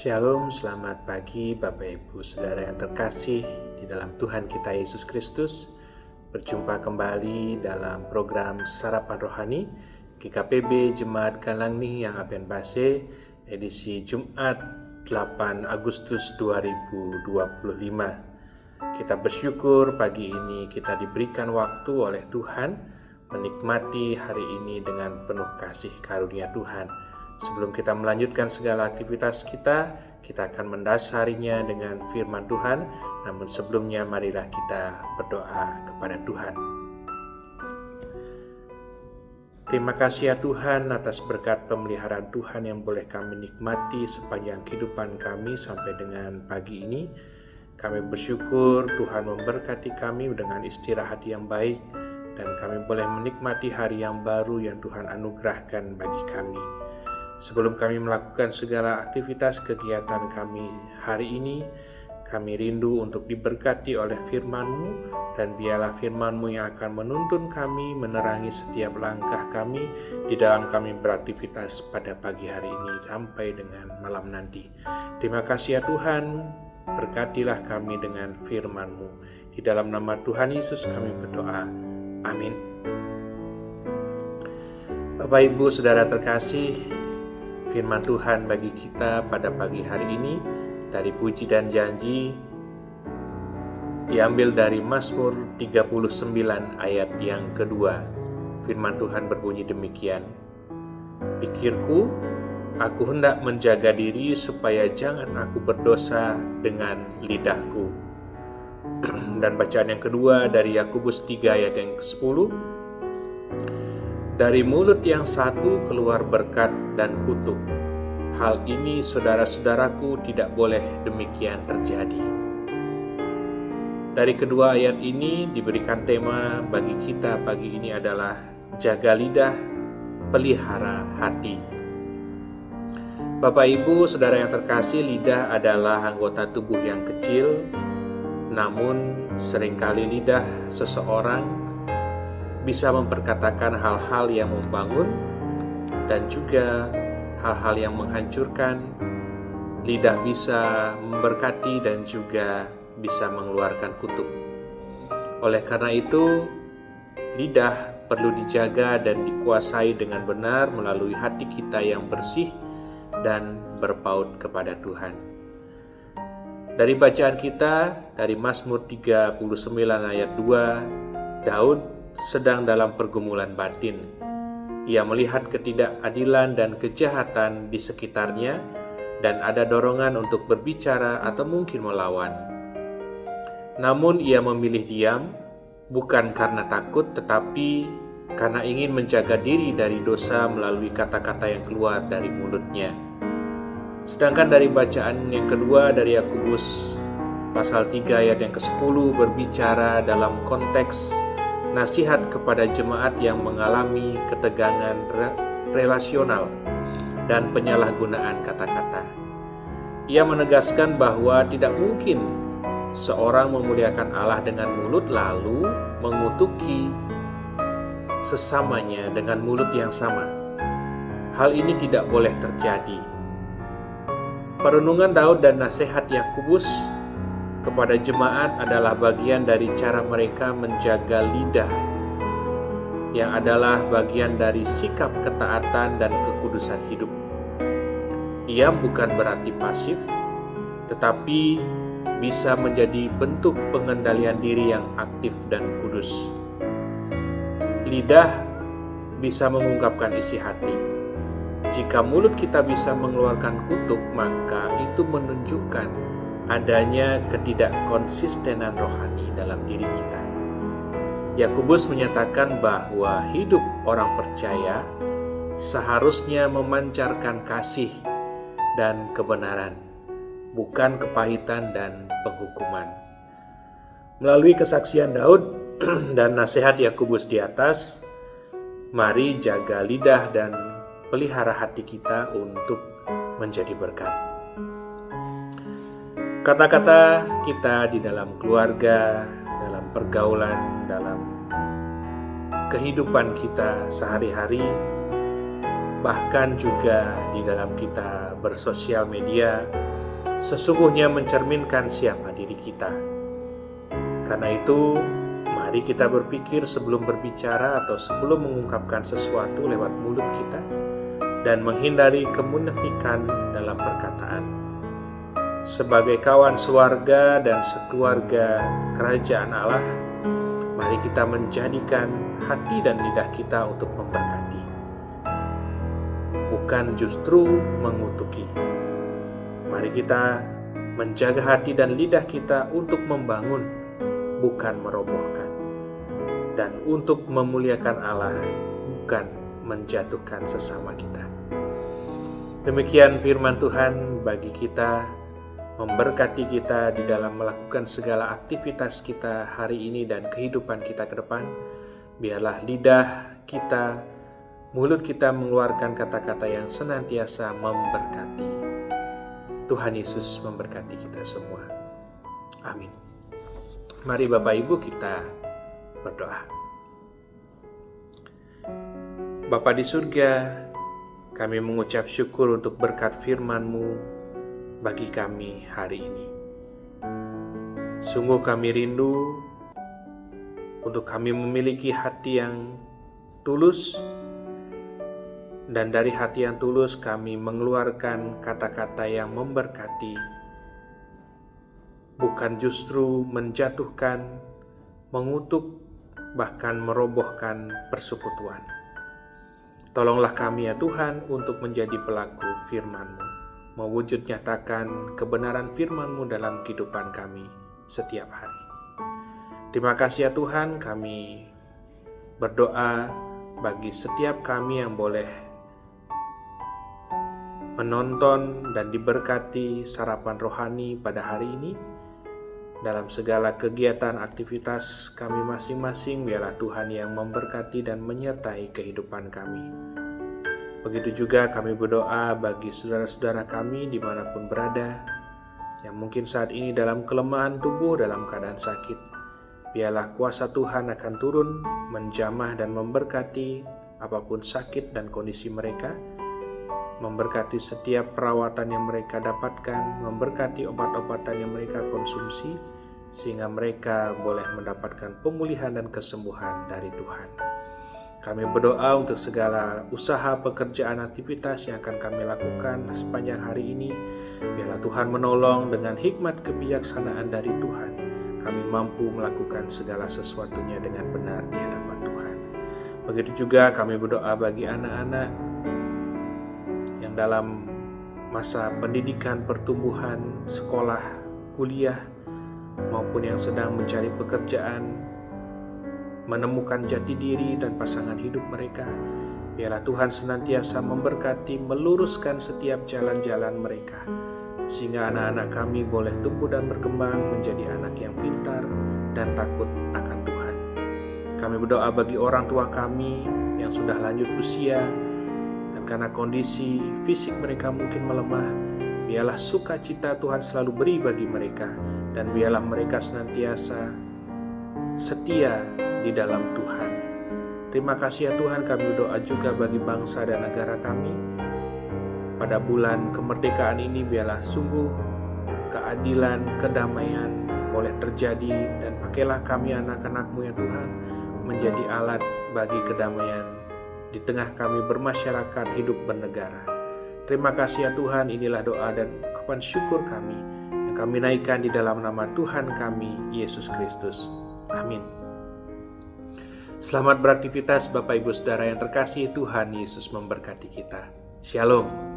Shalom, selamat pagi Bapak Ibu Saudara yang terkasih di dalam Tuhan kita Yesus Kristus. Berjumpa kembali dalam program Sarapan Rohani GKPB Jemaat Galangni yang Aben Base, edisi Jumat 8 Agustus 2025. Kita bersyukur pagi ini kita diberikan waktu oleh Tuhan menikmati hari ini dengan penuh kasih karunia Tuhan. Sebelum kita melanjutkan segala aktivitas kita akan mendasarinya dengan firman Tuhan. Namun sebelumnya marilah kita berdoa kepada Tuhan. Terima kasih ya Tuhan atas berkat pemeliharaan Tuhan yang boleh kami nikmati sepanjang kehidupan kami sampai dengan pagi ini. Kami bersyukur Tuhan memberkati kami dengan istirahat yang baik dan kami boleh menikmati hari yang baru yang Tuhan anugerahkan bagi kami. Sebelum kami melakukan segala aktivitas kegiatan kami hari ini, kami rindu untuk diberkati oleh firman-Mu, dan biarlah firman-Mu yang akan menuntun kami, menerangi setiap langkah kami di dalam kami beraktivitas pada pagi hari ini sampai dengan malam nanti. Terima kasih ya Tuhan, berkatilah kami dengan firman-Mu. Di dalam nama Tuhan Yesus kami berdoa. Amin. Bapak Ibu Saudara terkasih, firman Tuhan bagi kita pada pagi hari ini dari Puji dan Janji diambil dari Mazmur 39 ayat yang kedua. Firman Tuhan berbunyi demikian. Pikirku, aku hendak menjaga diri supaya jangan aku berdosa dengan lidahku. Dan bacaan yang kedua dari Yakobus 3 ayat yang ke-10. Dari mulut yang satu keluar berkat dan kutuk. Hal ini saudara-saudaraku tidak boleh demikian terjadi. Dari kedua ayat ini diberikan tema bagi kita pagi ini adalah jaga lidah, pelihara hati. Bapak Ibu Saudara yang terkasih, lidah adalah anggota tubuh yang kecil, namun seringkali lidah seseorang bisa memperkatakan hal-hal yang membangun dan juga hal-hal yang menghancurkan. Lidah bisa memberkati dan juga bisa mengeluarkan kutuk. Oleh karena itu, lidah perlu dijaga dan dikuasai dengan benar melalui hati kita yang bersih dan berpaut kepada Tuhan. Dari bacaan kita dari Mazmur 39 ayat 2, Daud sedang dalam pergumulan batin. Ia melihat ketidakadilan dan kejahatan di sekitarnya dan ada dorongan untuk berbicara atau mungkin melawan. Namun ia memilih diam, bukan karena takut tetapi karena ingin menjaga diri dari dosa melalui kata-kata yang keluar dari mulutnya. Sedangkan dari bacaan yang kedua dari Yakobus pasal 3 ayat yang ke-10 berbicara dalam konteks nasihat kepada jemaat yang mengalami ketegangan relasional dan penyalahgunaan kata-kata. Ia menegaskan bahwa tidak mungkin seorang memuliakan Allah dengan mulut lalu mengutuki sesamanya dengan mulut yang sama. Hal ini tidak boleh terjadi. Perenungan Daud dan nasihat Yakobus kepada jemaat adalah bagian dari cara mereka menjaga lidah, yang adalah bagian dari sikap ketaatan dan kekudusan hidup. Diam bukan berarti pasif, tetapi bisa menjadi bentuk pengendalian diri yang aktif dan kudus. Lidah bisa mengungkapkan isi hati. Jika mulut kita bisa mengeluarkan kutuk, maka itu menunjukkan adanya ketidakkonsistenan rohani dalam diri kita. Yakobus menyatakan bahwa hidup orang percaya seharusnya memancarkan kasih dan kebenaran, bukan kepahitan dan penghukuman. Melalui kesaksian Daud dan nasihat Yakobus di atas, mari jaga lidah dan pelihara hati kita untuk menjadi berkat. Kata-kata kita di dalam keluarga, dalam pergaulan, dalam kehidupan kita sehari-hari bahkan juga di dalam kita bersosial media, sesungguhnya mencerminkan siapa diri kita. Karena itu, mari kita berpikir sebelum berbicara atau sebelum mengungkapkan sesuatu lewat mulut kita, dan menghindari kemunafikan dalam perkataan. Sebagai kawan sewarga dan sekeluarga kerajaan Allah, mari kita menjadikan hati dan lidah kita untuk memberkati, bukan justru mengutuki. Mari kita menjaga hati dan lidah kita untuk membangun, bukan merobohkan, dan untuk memuliakan Allah, bukan menjatuhkan sesama kita. Demikian firman Tuhan bagi kita, memberkati kita di dalam melakukan segala aktivitas kita hari ini dan kehidupan kita ke depan. Biarlah lidah kita, mulut kita mengeluarkan kata-kata yang senantiasa memberkati. Tuhan Yesus memberkati kita semua. Amin. Mari Bapak Ibu kita berdoa. Bapa di surga, kami mengucap syukur untuk berkat firman-Mu bagi kami hari ini. Sungguh kami rindu untuk kami memiliki hati yang tulus, dan dari hati yang tulus kami mengeluarkan kata-kata yang memberkati, bukan justru menjatuhkan, mengutuk, bahkan merobohkan persekutuan. Tolonglah kami ya Tuhan untuk menjadi pelaku firman-Mu, mewujud nyatakan kebenaran firman-Mu dalam kehidupan kami setiap hari. Terima kasih ya Tuhan, kami berdoa bagi setiap kami yang boleh menonton dan diberkati sarapan rohani pada hari ini. Dalam segala kegiatan aktivitas kami masing-masing, biarlah Tuhan yang memberkati dan menyertai kehidupan kami. Begitu juga kami berdoa bagi saudara-saudara kami dimanapun berada, yang mungkin saat ini dalam kelemahan tubuh, dalam keadaan sakit. Biarlah kuasa Tuhan akan turun, menjamah dan memberkati apapun sakit dan kondisi mereka, memberkati setiap perawatan yang mereka dapatkan, memberkati obat-obatan yang mereka konsumsi, sehingga mereka boleh mendapatkan pemulihan dan kesembuhan dari Tuhan. Kami berdoa untuk segala usaha, pekerjaan, aktivitas yang akan kami lakukan sepanjang hari ini. Biarlah Tuhan menolong dengan hikmat kebijaksanaan dari Tuhan. Kami mampu melakukan segala sesuatunya dengan benar di hadapan Tuhan. Begitu juga kami berdoa bagi anak-anak yang dalam masa pendidikan, pertumbuhan, sekolah, kuliah, maupun yang sedang mencari pekerjaan, menemukan jati diri dan pasangan hidup mereka. Biarlah Tuhan senantiasa memberkati, meluruskan setiap jalan-jalan mereka, sehingga anak-anak kami boleh tumbuh dan berkembang menjadi anak yang pintar dan takut akan Tuhan. Kami berdoa bagi orang tua kami yang sudah lanjut usia, dan karena kondisi fisik mereka mungkin melemah, biarlah sukacita Tuhan selalu beri bagi mereka, dan biarlah mereka senantiasa setia di dalam Tuhan. Terima kasih ya Tuhan, kami berdoa juga bagi bangsa dan negara kami. Pada bulan kemerdekaan ini biarlah sungguh keadilan, kedamaian boleh terjadi, dan pakailah kami anak-anak-Mu ya Tuhan menjadi alat bagi kedamaian di tengah kami bermasyarakat, hidup bernegara. Terima kasih ya Tuhan, inilah doa dan ungkapan syukur kami yang kami naikkan di dalam nama Tuhan kami, Yesus Kristus. Amin. Selamat beraktivitas Bapak Ibu Saudara yang terkasih, Tuhan Yesus memberkati kita. Shalom.